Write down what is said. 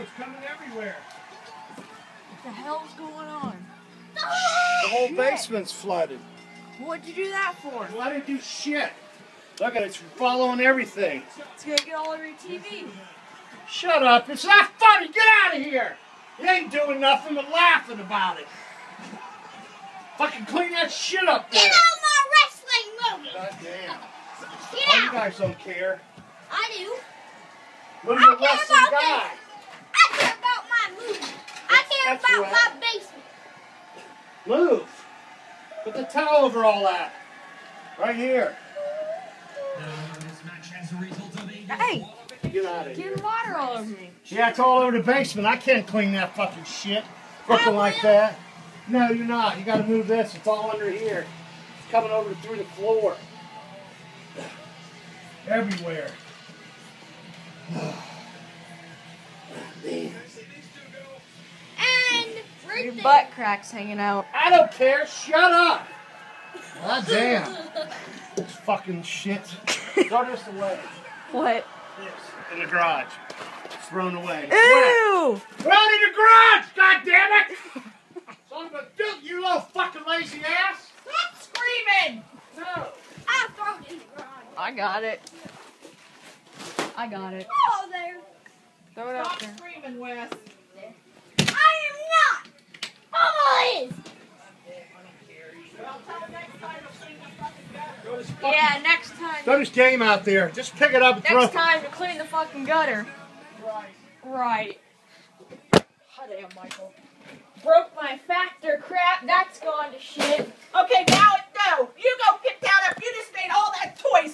it's coming everywhere. What the hell's going on? The whole basement's flooded. What'd you do that for? Well, I didn't do shit. Look at it, it's following everything. It's gonna get all over your TV. Shut up, it's not funny, get out of here! You ain't doing nothing but laughing about it. Fucking clean that shit up there. Get out my wrestling movie! God damn. Get Oh, you out! guys don't care. I do. Look I at the care wrestling about guy. I care about my movie. I care That's about right. my basement. Move. Put the towel over all that. Right here. Hey, Get out of here. getting water all over me. Yeah, it's all over the basement. I can't clean that fucking shit. Looking like that. No, you're not. You gotta move this. It's all under here. It's coming over through the floor. Everywhere. And right Your there. butt crack's hanging out. I don't care. Shut up. God damn. This fucking shit. Throw this away. What? This in the garage. Thrown away. Ew! Throw it in the garage. God damn it. Son of a dude, you little fucking lazy ass. Stop screaming! No. I'll throw it in the garage. I got it. I got it. Oh, there. Throw it out there. Screaming, Wes. I am not. Mama is. Well, tell her next time to clean the fucking gutter. Yeah, next time. Throw this game out there. Just pick it up and throw Next it. time to clean the fucking gutter. Right. Right. Hot damn, Michael. Broke my factor crap. That's gone to shit. Okay, now, no. You go get down there. You just made all that toys.